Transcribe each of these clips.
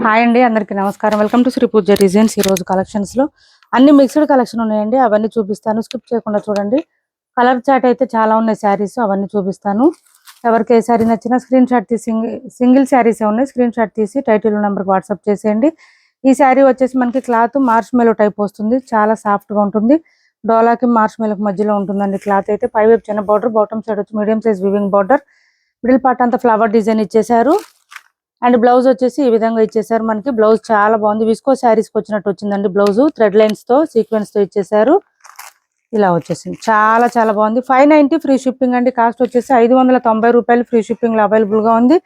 Hi అండి, అందరికీ నమస్కారం. Welcome to Sri Pooja designs. ఈ రోజు కలెక్షన్స్ లో అన్ని మిక్స్డ్ కలెక్షన్ ఉన్నాయండి. అవన్నీ చూపిస్తాను, స్కిప్ చేయకుండా చూడండి. కలర్ చాట్ అయితే చాలా ఉన్నాయి శారీస్, అవన్నీ చూపిస్తాను. ఎవరికి ఏ శారీ నచ్చినా స్క్రీన్ షాట్ తీసి, సింగిల్ శారీస్ ఉన్నాయి, స్క్రీన్ షాట్ తీసి టైటిల్ నెంబర్కి వాట్సాప్ చేసేయండి. ఈ శారీ వచ్చేసి మనకి క్లాత్ మార్ష్ మెలో టైప్ వస్తుంది, చాలా సాఫ్ట్ గా ఉంటుంది. డోలాకి మార్ష్ మెలోకి మధ్యలో ఉంటుందండి క్లాత్ అయితే. పై వైపు చిన్న బార్డర్, బాటమ్ సైడ్ వచ్చి medium size weaving border, middle part అంతా ఫ్లవర్ డిజైన్ ఇచ్చేసారు. అండ్ బ్లౌజ్ వచ్చేసి ఈ విధంగా ఇచ్చేసారు. మనకి బ్లౌజ్ చాలా బాగుంది, విస్కో శారీస్ కి వచ్చినట్టు వచ్చిందండి. బ్లౌజ్ థ్రెడ్ లైన్స్ తో సీక్వెన్స్ తో ఇచ్చేసారు. ఇలా వచ్చేసింది, చాలా చాలా బాగుంది. 590 ఫ్రీ షిప్పింగ్ అండి. కాస్ట్ వచ్చేసి 590 రూపాయలు ఫ్రీ షిప్పింగ్ లో అవైలబుల్ గా ఉంది.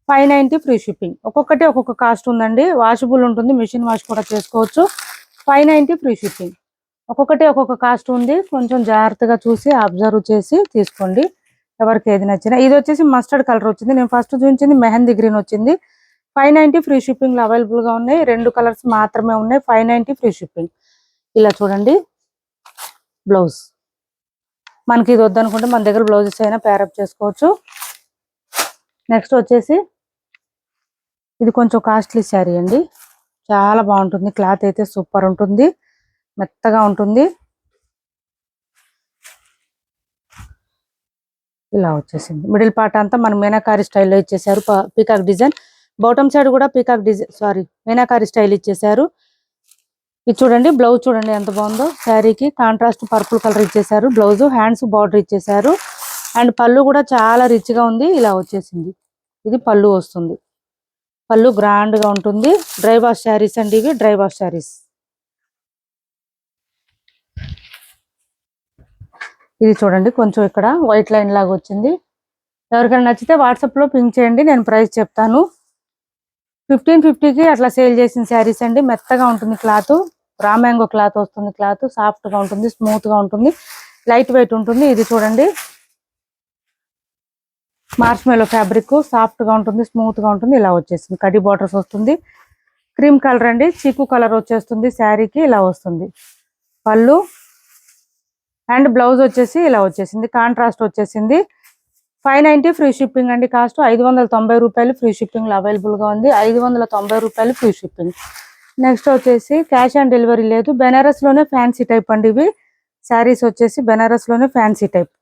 590 ఫ్రీ షిప్పింగ్. ఒక్కొక్కటి ఒక్కొక్క కాస్ట్ ఉందండి. వాషబుల్ ఉంటుంది, మిషన్ వాష్ కూడా చేసుకోవచ్చు. 590 ఫ్రీ షిప్పింగ్. ఒక్కొక్కటి ఒక్కొక్క కాస్ట్ ఉంది, కొంచెం జాగ్రత్తగా చూసి అబ్జర్వ్ చేసి తీసుకోండి. ఎవరికి ఏది నచ్చినా. ఇది వచ్చేసి మస్టర్డ్ కలర్ వచ్చింది, నేను ఫస్ట్ చూపించింది మెహందీ గ్రీన్ వచ్చింది. 590 ఫ్రీ షిప్పింగ్ లో అవైలబుల్ గా ఉన్నాయి. 2 కలర్స్ మాత్రమే ఉన్నాయి. 590 ఫ్రీ షిప్పింగ్. ఇలా చూడండి బ్లౌజ్. మనకి ఇది వద్దనుకుంటే మన దగ్గర బ్లౌజెస్ అయినా పేరప్ చేసుకోవచ్చు. నెక్స్ట్ వచ్చేసి ఇది కొంచెం కాస్ట్లీ శారీ అండి, చాలా బాగుంటుంది. క్లాత్ అయితే సూపర్ ఉంటుంది, మెత్తగా ఉంటుంది. ఇలా వచ్చేసింది. మిడిల్ పార్ట్ అంతా మన మీనాకారి స్టైల్లో ఇచ్చేసారు, పీకాక్ డిజైన్. బాటమ్ సైడ్ కూడా పీకాక్ డిజైన్ మీనాకారి స్టైల్ ఇచ్చేసారు. ఇది చూడండి బ్లౌజ్, చూడండి ఎంత బాగుందో. శారీకి కాంట్రాస్ట్ పర్పుల్ కలర్ ఇచ్చేసారు. బ్లౌజ్ హ్యాండ్స్ బార్డర్ ఇచ్చేసారు. అండ్ పళ్ళు కూడా చాలా రిచ్ గా ఉంది. ఇలా వచ్చేసింది, ఇది పళ్ళు వస్తుంది. పళ్ళు గ్రాండ్ గా ఉంటుంది. డ్రై వాష్ శారీస్ అండి ఇవి, డ్రై వాష్ శారీస్. ఇది చూడండి కొంచెం ఇక్కడ వైట్ లైన్ లాగా వచ్చింది. ఎవరికైనా నచ్చితే వాట్సాప్ లో పింక్ చేయండి, నేను ప్రైస్ చెప్తాను. 1550కి అట్లా సేల్ చేసిన శారీస్ అండి. మెత్తగా ఉంటుంది క్లాత్, రా మ్యాంగో క్లాత్ వస్తుంది. క్లాత్ సాఫ్ట్ గా ఉంటుంది, స్మూత్ గా ఉంటుంది, లైట్ వెయిట్ ఉంటుంది. ఇది చూడండి మార్ష్ మెలో ఫ్యాబ్రిక్, సాఫ్ట్ గా ఉంటుంది, స్మూత్ గా ఉంటుంది. ఇలా వచ్చేసింది, కడి బార్డర్స్ వస్తుంది. క్రీమ్ కలర్ అండి, చీకు కలర్ వచ్చేస్తుంది శారీకి. ఇలా వస్తుంది పళ్ళు. అండ్ బ్లౌజ్ వచ్చేసి ఇలా వచ్చేసింది, కాంట్రాస్ట్ వచ్చేసింది. 590 ఫ్రీ షిప్పింగ్ అండి. కాస్ట్ 590 రూపాయలు ఫ్రీ షిప్పింగ్ లో అవైలబుల్ గా ఉంది. 590 రూపాయలు ఫ్రీ షిప్పింగ్. నెక్స్ట్ వచ్చేసి క్యాష్ ఆన్ డెలివరీ లేదు. బెనారస్ లోనే ఫ్యాన్సీ టైప్ అండి ఇవి శారీస్ వచ్చేసి, బెనారస్ లోనే ఫ్యాన్సీ టైప్.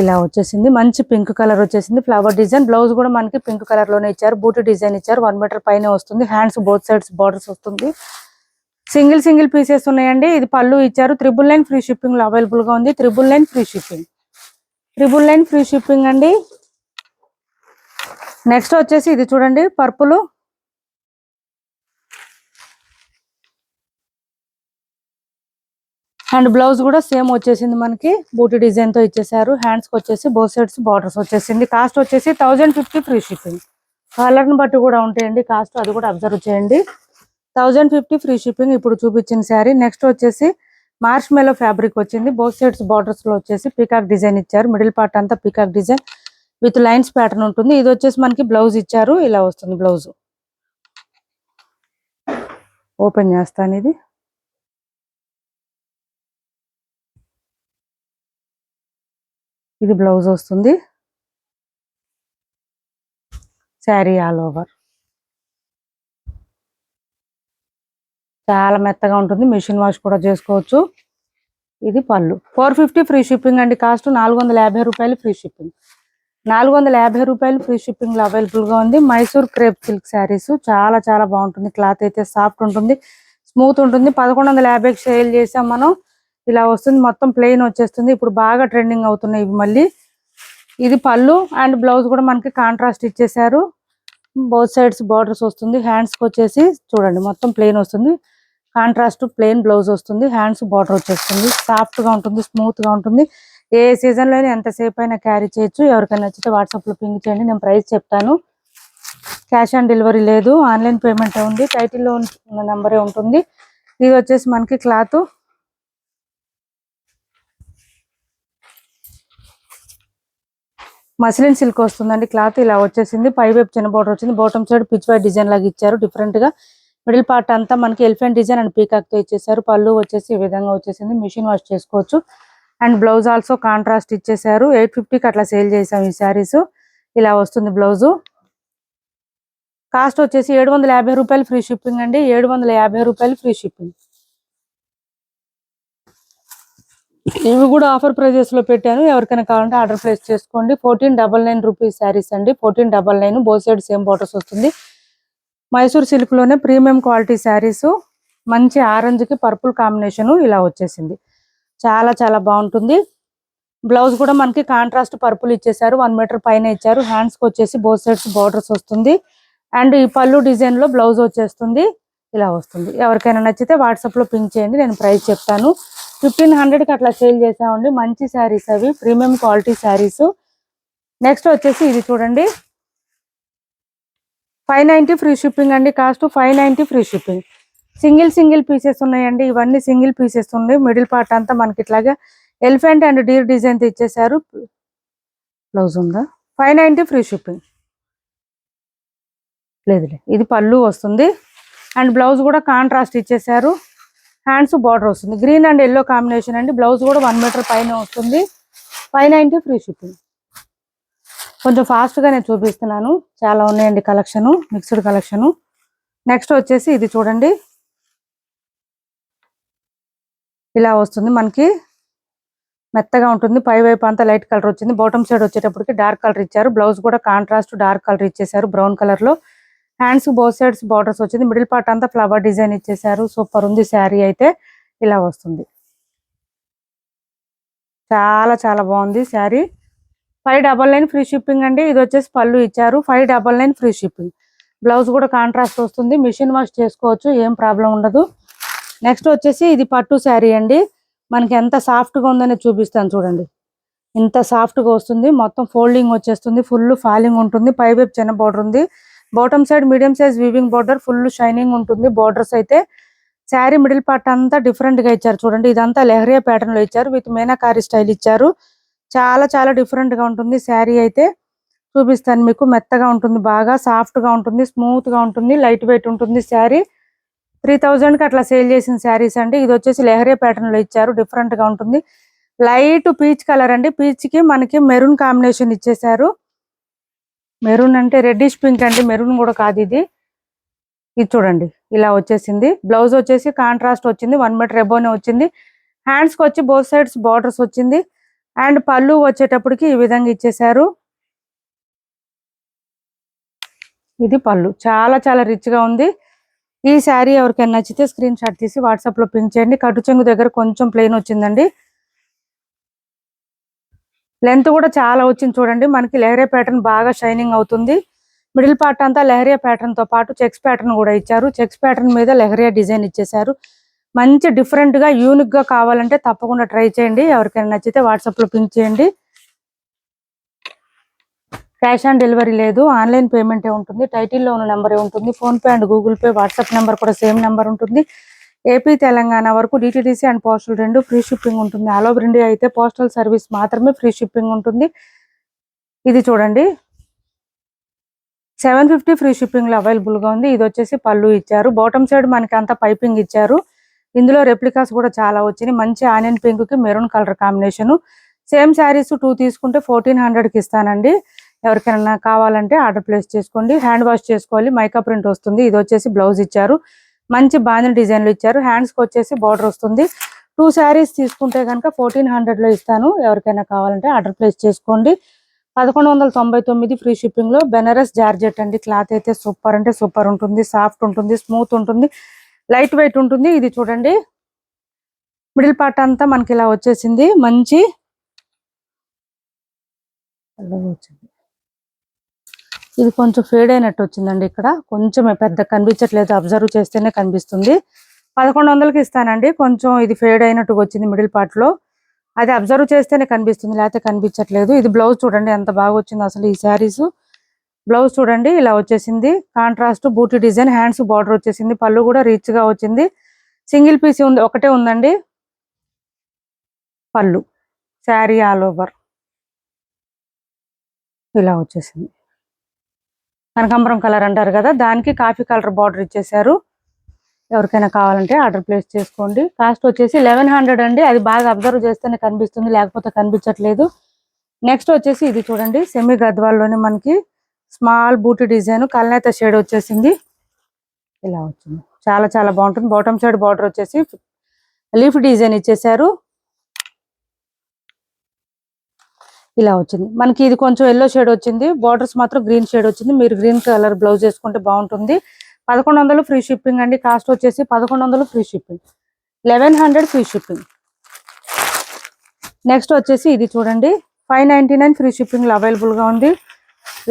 ఇలా వచ్చేసింది, మంచి పింక్ కలర్ వచ్చేసింది, ఫ్లవర్ డిజైన్. బ్లౌజ్ కూడా మనకి పింక్ కలర్ లోనే ఇచ్చారు, బూటీ డిజైన్ ఇచ్చారు. 1 మీటర్ పైన వస్తుంది. హ్యాండ్స్ బోత్ సైడ్స్ బార్డర్స్ వస్తుంది. సింగిల్ సింగిల్ పీసెస్ ఉన్నాయండి. ఇది పళ్ళు ఇచ్చారు. 999 ఫ్రీ షిప్పింగ్ లో అవైలబుల్ గా ఉంది. 999 ఫ్రీ షిప్పింగ్. 999 ఫ్రీ షిప్పింగ్ అండి. నెక్స్ట్ వచ్చేసి ఇది చూడండి పర్పుల్. అండ్ బ్లౌజ్ కూడా సేమ్ వచ్చేసింది, మనకి బూటీ డిజైన్ తో ఇచ్చేసారు. హ్యాండ్స్ కి వచ్చేసి బోత్ సైడ్స్ బార్డర్స్ వచ్చేసింది. కాస్ట్ వచ్చేసి 1050 ఫ్రీ షిప్పింగ్. కలర్ ని బట్టి కూడా ఉంటాయండి కాస్ట్, అది కూడా అబ్జర్వ్ చేయండి. 1050 ఫ్రీ షిప్పింగ్. ఇప్పుడు చూపించిన శారీ. నెక్స్ట్ వచ్చేసి మార్ష్ మెలో ఫ్యాబ్రిక్ వచ్చింది. బోత్ సైడ్స్ బార్డర్స్ లో వచ్చేసి పీకాక్ డిజైన్ ఇచ్చారు. మిడిల్ పార్ట్ అంతా peacock design with lines pattern ఉంటుంది. ఇది వచ్చేసి మనకి బ్లౌజ్ ఇచ్చారు. ఇలా వస్తుంది బ్లౌజ్. ఓపెన్ చేస్తాను. ఇది బ్లౌజ్ వస్తుంది. శారీ ఆల్ ఓవర్ చాలా మెత్తగా ఉంటుంది, మిషన్ వాష్ కూడా చేసుకోవచ్చు. ఇది పళ్ళు. 450 ఫ్రీ షిప్పింగ్ అండి. కాస్ట్ 450 రూపాయలు ఫ్రీ షిప్పింగ్. 450 రూపాయలు ఫ్రీ షిప్పింగ్ లో అవైలబుల్ గా ఉంది. మైసూర్ క్రేప్ సిల్క్ శారీస్, చాలా చాలా బాగుంటుంది. క్లాత్ అయితే సాఫ్ట్ ఉంటుంది, స్మూత్ ఉంటుంది. 1150కి సేల్ చేసాం మనం. ఇలా వస్తుంది, మొత్తం ప్లెయిన్ వచ్చేస్తుంది. ఇప్పుడు బాగా ట్రెండింగ్ అవుతున్నాయి ఇవి మళ్ళీ. ఇది పళ్ళు. అండ్ బ్లౌజ్ కూడా మనకి కాంట్రాస్ట్ ఇచ్చేసారు. బోత్ సైడ్స్ బార్డర్స్ వస్తుంది. హ్యాండ్స్ కి వచ్చేసి చూడండి మొత్తం ప్లెయిన్ వస్తుంది, కాంట్రాస్ట్ ప్లెయిన్ బ్లౌజ్ వస్తుంది. హ్యాండ్స్ బార్డర్ వచ్చేస్తుంది. సాఫ్ట్ గా ఉంటుంది, స్మూత్ గా ఉంటుంది. ఏ సీజన్ లో ఎంతసేపు అయినా క్యారీ చేయొచ్చు. ఎవరికైనా నచ్చితే వాట్సాప్ లో పింక్ చేయండి, నేను ప్రైస్ చెప్తాను. క్యాష్ ఆన్ డెలివరీ లేదు, ఆన్లైన్ పేమెంట్ ఉంది. టైటిల్లో ఉన్న నెంబరే ఉంటుంది. ఇది వచ్చేసి మనకి క్లాత్ మస్లిన్ సిల్క్ వస్తుందండి. క్లాత్ ఇలా వచ్చేసింది. పై వైపు చిన్న బార్డర్ వచ్చింది. బాటమ్ సైడ్ పిచ్ వై డిజైన్ లాగా ఇచ్చారు డిఫరెంట్ గా. మిడిల్ పార్ట్ అంతా మనకి ఎలిఫెంట్ డిజైన్ అండ్ పీకాక్ తో ఇచ్చేసారు. పళ్ళు వచ్చేసి ఈ విధంగా వచ్చేసింది, మిషన్ వాష్ చేసుకోవచ్చు. అండ్ బ్లౌజ్ ఆల్సో కాంట్రాస్ట్ ఇచ్చేసారు. 850కి అట్లా సేల్ చేసాం ఈ శారీస్. ఇలా వస్తుంది బ్లౌజ్. కాస్ట్ వచ్చేసి 750 రూపాయలు ఫ్రీ షిప్పింగ్ అండి. 750 రూపాయలు ఫ్రీ షిప్పింగ్. ఇవి కూడా ఆఫర్ ప్రైజెస్ లో పెట్టాను. ఎవరికైనా కావాలంటే ఆర్డర్ ప్లేస్ చేసుకోండి. 1499 రూపీస్ శారీస్ అండి. 1499. బోత్ సైడ్ సేమ్ బార్డర్స్ వస్తుంది. మైసూర్ సిల్క్ లోనే ప్రీమియం క్వాలిటీ శారీస్. మంచి ఆరెంజ్ కి పర్పుల్ కాంబినేషన్ ఇలా వచ్చేసింది. చాలా చాలా బాగుంటుంది. బ్లౌజ్ కూడా మనకి కాంట్రాస్ట్ పర్పుల్ ఇచ్చేసారు. 1 మీటర్ పైన ఇచ్చారు. హ్యాండ్స్ కి వచ్చేసి బోత్ సైడ్స్ బార్డర్స్ వస్తుంది. అండ్ ఈ పళ్ళు డిజైన్ లో బ్లౌజ్ వచ్చేస్తుంది. ఇలా వస్తుంది. ఎవరికైనా నచ్చితే వాట్సాప్ లో పింక్ చేయండి. నేను ప్రైస్ చెప్తాను. 1500కి అట్లా సేల్ చేసామండి. మంచి శారీస్ అవి, ప్రీమియం క్వాలిటీ శారీస్. నెక్స్ట్ వచ్చేసి ఇది చూడండి, 590 ఫ్రీ షిప్పింగ్ అండి. Cost 590 free shipping. Single pieces ఉన్నాయండి. ఇవన్నీ సింగిల్ పీసెస్ ఉన్నాయి. మిడిల్ పార్ట్ అంతా మనకి ఇట్లాగా ఎలిఫెంట్ అండ్ డీర్ డిజైన్ తో ఇచ్చేసారు. బ్లౌజ్ ఉందా? 590 ఫ్రీ షిప్పింగ్. లేదులే, ఇది పళ్ళు వస్తుంది. అండ్ బ్లౌజ్ కూడా కాంట్రాస్ట్ ఇచ్చేసారు. హ్యాండ్స్ బార్డర్ వస్తుంది. గ్రీన్ అండ్ ఎల్లో కాంబినేషన్ అండి. బ్లౌజ్ కూడా 1 మీటర్ పైన వస్తుంది. 590 ఫ్రీ షిప్పింగ్. కొంచెం ఫాస్ట్ గా నేను చూపిస్తున్నాను. చాలా ఉన్నాయండి కలెక్షన్, మిక్స్డ్ కలెక్షన్. నెక్స్ట్ వచ్చేసి ఇది చూడండి, ఇలా వస్తుంది. మనకి మెత్తగా ఉంటుంది. పై వైపు అంతా లైట్ కలర్ వచ్చింది. బాటమ్ సైడ్ వచ్చేటప్పటికి డార్క్ కలర్ ఇచ్చారు. బ్లౌజ్ కూడా కాంట్రాస్ట్ డార్క్ కలర్ ఇచ్చేసారు, బ్రౌన్ కలర్ లో. హ్యాండ్స్ బోత్ సైడ్స్ బార్డర్స్ వచ్చింది. మిడిల్ పార్ట్ అంతా ఫ్లవర్ డిజైన్ ఇచ్చేసారు. సూపర్ ఉంది శారీ అయితే. ఇలా వస్తుంది. చాలా చాలా బాగుంది శారీ. 599 ఫ్రీ షిప్పింగ్ అండి. ఇది వచ్చేసి పళ్ళు ఇచ్చారు. 599 ఫ్రీ షిప్పింగ్. బ్లౌజ్ కూడా కాంట్రాస్ట్ వస్తుంది. మిషన్ వాష్ చేసుకోవచ్చు, ఏం ప్రాబ్లం ఉండదు. నెక్స్ట్ వచ్చేసి ఇది పట్టు శారీ అండి. మనకి ఎంత సాఫ్ట్ గా ఉందని చూపిస్తాను చూడండి. ఇంత సాఫ్ట్ గా వస్తుంది. మొత్తం ఫోల్డింగ్ వచ్చేస్తుంది. ఫుల్ ఫాలింగ్ ఉంటుంది. పై వైపు చిన్న బార్డర్ ఉంది. Bottom side medium size weaving border. Full shining ఉంటుంది. బార్డర్స్ అయితే శారీ మిడిల్ పార్ట్ అంతా డిఫరెంట్ గా ఇచ్చారు చూడండి. ఇదంతా లెహరియా ప్యాటర్న్ లో ఇచ్చారు. విత్ మీనాకారి స్టైల్ ఇచ్చారు. చాలా చాలా డిఫరెంట్ గా ఉంటుంది శారీ అయితే. చూపిస్తాను మీకు. మెత్తగా ఉంటుంది, బాగా సాఫ్ట్ గా ఉంటుంది, స్మూత్ గా ఉంటుంది, లైట్ వెయిట్ ఉంటుంది శారీ. 3000కి అట్లా సేల్ చేసిన శారీస్ అండి. ఇది వచ్చేసి లెహరియా ప్యాటర్న్ లో ఇచ్చారు. డిఫరెంట్ గా ఉంటుంది. లైట్ పీచ్ కలర్ అండి. పీచ్ కి మనకి మెరూన్ కాంబినేషన్ ఇచ్చేసారు. మెరూన్ అంటే రెడ్డిష్ పింక్ అండి, మెరూన్ కూడా కాదు ఇది. ఇది చూడండి, ఇలా వచ్చేసింది. బ్లౌజ్ వచ్చేసి కాంట్రాస్ట్ వచ్చింది. 1 మీటర్ ఎబోనే వచ్చింది. హ్యాండ్స్ కి వచ్చి బోత్ సైడ్స్ బార్డర్స్ వచ్చింది. అండ్ పళ్ళు వచ్చేటప్పటికి ఈ విధంగా ఇచ్చేసారు. ఇది పళ్ళు. చాలా చాలా రిచ్ గా ఉంది. ఈ శారీ ఎవరికైనా నచ్చితే స్క్రీన్ షాట్ తీసి వాట్సాప్ లో పింక్ చేయండి. కట్టు చెంగు దగ్గర కొంచెం ప్లెయిన్ వచ్చిందండి. లెంత్ కూడా చాలా వచ్చింది చూడండి. మనకి లెహరియా ప్యాటర్న్ బాగా షైనింగ్ అవుతుంది. మిడిల్ పార్ట్ అంతా లెహరియా ప్యాటర్న్ తో పాటు చెక్స్ ప్యాటర్న్ కూడా ఇచ్చారు. చెక్స్ ప్యాటర్న్ మీద లెహరియా డిజైన్ ఇచ్చేసారు. మంచి డిఫరెంట్ గా యూనిక్ గా కావాలంటే తప్పకుండా ట్రై చేయండి. ఎవరికైనా నచ్చితే వాట్సాప్ లో పింక్ చేయండి. క్యాష్ ఆన్ డెలివరీ లేదు, ఆన్లైన్ పేమెంటే ఉంటుంది. టైటిల్లో ఉన్న నెంబరే ఉంటుంది. Phone pay and Google pay, WhatsApp number కూడా సేమ్ నెంబర్ ఉంటుంది. ఏపీ తెలంగాణ వరకు DTDC and postal 2 free shipping ఉంటుంది. ఆల్ ఓవర్ ఇండియా అయితే పోస్టల్ సర్వీస్ మాత్రమే ఫ్రీ షిప్పింగ్ ఉంటుంది. ఇది చూడండి, 750 ఫ్రీ షిప్పింగ్ లో అవైలబుల్ గా ఉంది. ఇది వచ్చేసి పళ్ళు ఇచ్చారు. బాటమ్ సైడ్ మనకి అంతా పైపింగ్ ఇచ్చారు. ఇందులో రెప్లికాస్ కూడా చాలా వచ్చినాయి. మంచి ఆనియన్ పింక్ కి maroon colour combination. Same saris 2 తీసుకుంటే 1400కి ఇస్తానండి. ఎవరికైనా కావాలంటే ఆర్డర్ ప్లేస్ చేసుకోండి. హ్యాండ్ వాష్ చేసుకోవాలి. మైకా ప్రింట్ వస్తుంది. ఇది వచ్చేసి బ్లౌజ్ ఇచ్చారు. మంచి బాందిని డిజైన్లు ఇచ్చారు. హ్యాండ్స్ కి వచ్చేసి బార్డర్ వస్తుంది. 2 శారీస్ తీసుకుంటే కనుక 1400లో ఇస్తాను. ఎవరికైనా కావాలంటే ఆర్డర్ ప్లేస్ చేసుకోండి. 1199 ఫ్రీ షిప్పింగ్ లో బెనారస్ జార్జెట్ అండి. క్లాత్ అయితే సూపర్ అంటే సూపర్ ఉంటుంది. సాఫ్ట్ ఉంటుంది, స్మూత్ ఉంటుంది, లైట్ వెయిట్ ఉంటుంది. ఇది చూడండి, మిడిల్ పార్ట్ అంతా మనకి ఇలా వచ్చేసింది. మంచి ఇది కొంచెం ఫేడ్ అయినట్టు వచ్చిందండి. ఇక్కడ కొంచెం పెద్ద కనిపించట్లేదు, అబ్జర్వ్ చేస్తేనే కనిపిస్తుంది. 1100కి ఇస్తానండి. కొంచెం ఇది ఫేడ్ అయినట్టుగా వచ్చింది మిడిల్ పార్ట్ లో. అది అబ్జర్వ్ చేస్తేనే కనిపిస్తుంది, లేకపోతే కనిపించట్లేదు. ఇది బ్లౌజ్ చూడండి ఎంత బాగా వచ్చింది అసలు ఈ శారీస్. బ్లౌజ్ చూడండి ఇలా వచ్చేసింది. కాంట్రాస్ట్ బూటీ డిజైన్, హ్యాండ్స్ బార్డర్ వచ్చేసింది. పళ్ళు కూడా రిచ్ గా వచ్చింది. సింగిల్ పీస్ ఉంది, ఒకటే ఉందండి పళ్ళు. శారీ ఆల్ ఓవర్ ఇలా వచ్చేసింది. కనకాంబరం కలర్ అంటారు కదా, దానికి కాఫీ కలర్ బార్డర్ ఇచ్చేసారు. ఎవరికైనా కావాలంటే ఆర్డర్ ప్లేస్ చేసుకోండి. కాస్ట్ వచ్చేసి 1100 అండి. అది బాగా అబ్జర్వ్ చేస్తేనే కనిపిస్తుంది, లేకపోతే కనిపించట్లేదు. నెక్స్ట్ వచ్చేసి ఇది చూడండి, సెమీ గద్వాల్లోనే మనకి స్మాల్ బూటీ డిజైన్ కల్నేత షేడ్ వచ్చేసింది. ఇలా వచ్చింది, చాలా చాలా బాగుంటుంది. బాటమ్ సైడ్ బార్డర్ వచ్చేసి లీఫ్ డిజైన్ ఇచ్చేసారు. ఇలా వచ్చింది మనకి. ఇది కొంచెం ఎల్లో షేడ్ వచ్చింది, బార్డర్స్ మాత్రం గ్రీన్ షేడ్ వచ్చింది. మీరు గ్రీన్ కలర్ బ్లౌజ్ వేసుకుంటే బాగుంటుంది. 1100 ఫ్రీ షిప్పింగ్ అండి. కాస్ట్ వచ్చేసి 1100 free shipping, 1100 free shipping. Next వచ్చేసి ఇది చూడండి, 599 ఫ్రీ షిప్పింగ్ లో అవైలబుల్ గా ఉంది.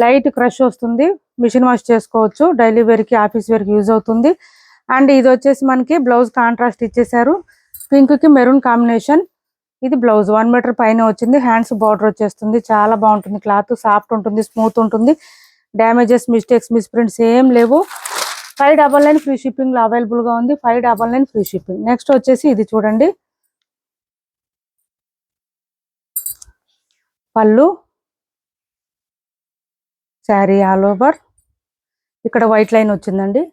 లైట్ క్రష్ వస్తుంది, మిషన్ వాష్ చేసుకోవచ్చు, డైలీ వేర్ కి ఆఫీస్ వేర్ కి యూజ్ అవుతుంది. అండ్ ఇది వచ్చేసి మనకి బ్లౌజ్ కాంట్రాస్ట్ ఇచ్చేసారు, పింక్ కి మెరూన్ కాంబినేషన్. ఇది బ్లౌజ్ 1 మీటర్ పైన వచ్చింది. హ్యాండ్స్ బార్డర్ వచ్చేస్తుంది, చాలా బాగుంటుంది. క్లాత్ సాఫ్ట్ ఉంటుంది, స్మూత్ ఉంటుంది. డ్యామేజెస్, మిస్టేక్స్, మిస్ప్రింట్స్ ఏం లేవు. 599 ఫ్రీ షిప్పింగ్ లో అవైలబుల్ గా ఉంది. 599 ఫ్రీ షిప్పింగ్. నెక్స్ట్ వచ్చేసి ఇది చూడండి, పళ్ళు, శారీ ఆల్ ఓవర్. ఇక్కడ వైట్ లైన్ వచ్చిందండి,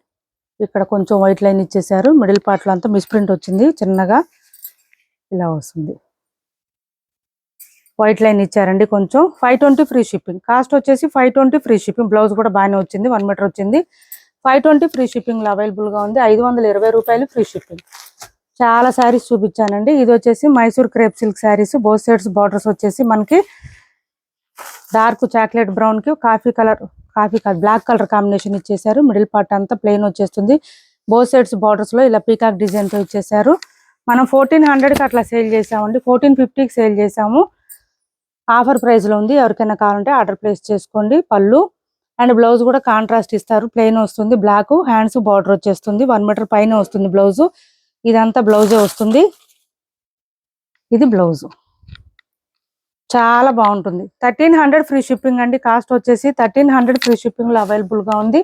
ఇక్కడ కొంచెం వైట్ లైన్ ఇచ్చేసారు. మిడిల్ పార్ట్ లో అంతా మిస్ప్రింట్ వచ్చింది చిన్నగా, ఇలా వస్తుంది. వైట్ లైన్ ఇచ్చారండి కొంచెం. 520 ఫ్రీ షిప్పింగ్. కాస్ట్ వచ్చేసి 520 ఫ్రీ షిప్పింగ్. బ్లౌజ్ కూడా బాగానే వచ్చింది, 1 మీటర్ వచ్చింది. 520 ఫ్రీ షిప్పింగ్ లో అవైలబుల్ గా ఉంది. 520 రూపాయలు ఫ్రీ షిప్పింగ్. చాలా శారీస్ చూపించానండి. ఇది వచ్చేసి Mysore crepe silk saris. Both sides borders వచ్చేసి మనకి డార్క్ చాక్లెట్ బ్రౌన్ కి బ్లాక్ కలర్ కాంబినేషన్ ఇచ్చేసారు. మిడిల్ పార్ట్ అంతా ప్లెయిన్ వచ్చేస్తుంది. బోత్ సైడ్స్ బార్డర్స్ లో ఇలా పీకాక్ డిజైన్ తో ఇచ్చేసారు. మనం 1400 కి అట్లా సేల్ చేసామండి, 1450కి సేల్ చేసాము. ఆఫర్ ప్రైస్ లో ఉంది, ఎవరికైనా కావాలంటే ఆర్డర్ ప్లేస్ చేసుకోండి. పళ్ళు అండ్ బ్లౌజ్ కూడా కాంట్రాస్ట్ ఇస్తారు, ప్లెయిన్ వస్తుంది. బ్లాక్ హ్యాండ్స్ బార్డర్ వచ్చేస్తుంది, 1 మీటర్ పైన వస్తుంది బ్లౌజ్. ఇదంతా బ్లౌజే వస్తుంది. ఇది బ్లౌజ్, చాలా బాగుంటుంది. 1300 ఫ్రీ షిప్పింగ్ అండి. కాస్ట్ వచ్చేసి 1300 ఫ్రీ షిప్పింగ్ లో అవైలబుల్ గా ఉంది.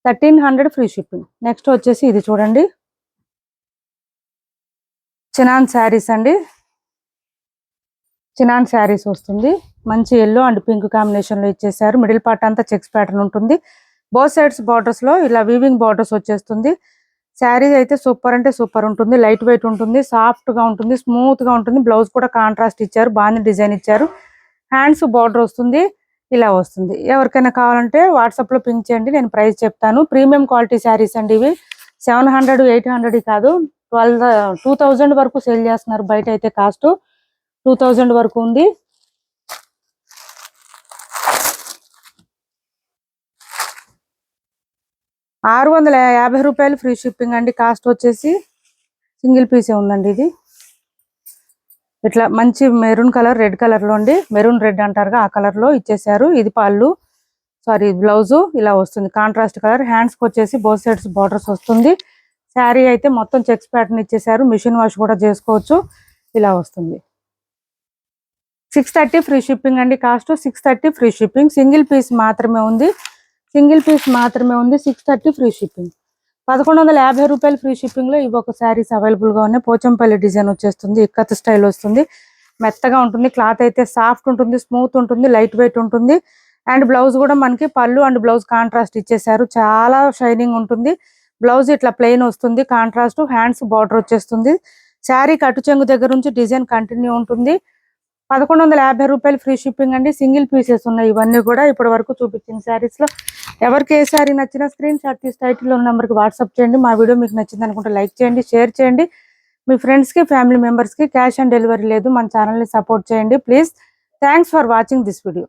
1300 ఫ్రీ షిప్పింగ్. నెక్స్ట్ వచ్చేసి ఇది చూడండి, చినాన్ శారీస్ అండి. చినాన్ శారీస్ వస్తుంది, మంచి ఎల్లో అండ్ పింక్ కాంబినేషన్ లో ఇచ్చేసారు. మిడిల్ పార్ట్ అంతా చెక్స్ ప్యాటర్న్ ఉంటుంది. బోత్ సైడ్స్ బార్డర్స్ లో ఇలా వీవింగ్ బార్డర్స్ వచ్చేస్తుంది. శారీ అయితే సూపర్ అంటే సూపర్ ఉంటుంది. లైట్ వెయిట్ ఉంటుంది, సాఫ్ట్ గా ఉంటుంది, స్మూత్ గా ఉంటుంది. బ్లౌజ్ కూడా కాంట్రాస్ట్ ఇచ్చారు, బాగా డిజైన్ ఇచ్చారు. హ్యాండ్స్ బార్డర్ వస్తుంది, ఇలా వస్తుంది. ఎవరికైనా కావాలంటే వాట్సాప్ లో పింక్ చేయండి, నేను ప్రైస్ చెప్తాను. ప్రీమియం క్వాలిటీ శారీస్ అండి ఇవి. 700, 800 కాదు, 2000 వరకు సేల్ చేస్తున్నారు బయట అయితే. కాస్ట్ 2000 వరకు ఉంది. ₹650 ఫ్రీ షిప్పింగ్ అండి. కాస్ట్ వచ్చేసి సింగిల్ పీసే ఉందండి. ఇది ఇట్లా మంచి మెరూన్ కలర్, రెడ్ కలర్ లో అండి, మెరూన్ రెడ్ అంటారుగా ఆ కలర్ లో ఇచ్చేసారు. ఇది పళ్ళు, బ్లౌజ్ ఇలా వస్తుంది, కాంట్రాస్ట్ కలర్. హ్యాండ్స్ కి వచ్చేసి బోత్ సైడ్స్ బార్డర్స్ వస్తుంది. శారీ అయితే మొత్తం చెక్స్ ప్యాటర్న్ ఇచ్చేసారు, మిషన్ వాష్ కూడా చేసుకోవచ్చు. ఇలా వస్తుంది. 630 ఫ్రీ షిప్పింగ్ అండి. Cost 630 free shipping. Single piece మాత్రమే ఉంది, 630 ఫ్రీ షిప్పింగ్. 1150 రూపాయలు ఫ్రీ షిప్పింగ్ లో ఇవి ఒక శారీస్ అవైలబుల్ గా ఉన్నాయి. పోచంపల్లి డిజైన్ వచ్చేస్తుంది, ఇక్కత్ స్టైల్ వస్తుంది. మెత్తగా ఉంటుంది, క్లాత్ అయితే సాఫ్ట్ ఉంటుంది, స్మూత్ ఉంటుంది, లైట్ వెయిట్ ఉంటుంది. అండ్ బ్లౌజ్ కూడా మనకి పళ్ళు అండ్ బ్లౌజ్ కాంట్రాస్ట్ ఇచ్చేసారు, చాలా షైనింగ్ ఉంటుంది. బ్లౌజ్ ఇట్లా ప్లెయిన్ వస్తుంది, కాంట్రాస్ట్. హ్యాండ్స్ బార్డర్ వచ్చేస్తుంది. శారీ కట్టు చెంగు దగ్గర నుంచి డిజైన్ కంటిన్యూ ఉంటుంది. 1150 రూపాయలు ఫ్రీ షిప్పింగ్ అండి. సింగిల్ పీసెస్ ఉన్నాయి ఇవన్నీ కూడా. ఇప్పటి వరకు చూపించిన శారీస్ లో ఎవరికి ఏ శారీ నచ్చినా స్క్రీన్ షాట్ తీసి టైటిల్ ఉన్న నెంబర్కి వాట్సాప్ చేయండి. మా వీడియో మీకు నచ్చింది అనుకుంటే లైక్ చేయండి, షేర్ చేయండి. మీ ఫ్రెండ్స్ కి, ఫ్యామిలీ మెంబర్స్ కి క్యాష్ ఆన్ డెలివరీ లేదు. మన ఛానల్ ని సపోర్ట్ చేయండి please. Thanks for watching this video.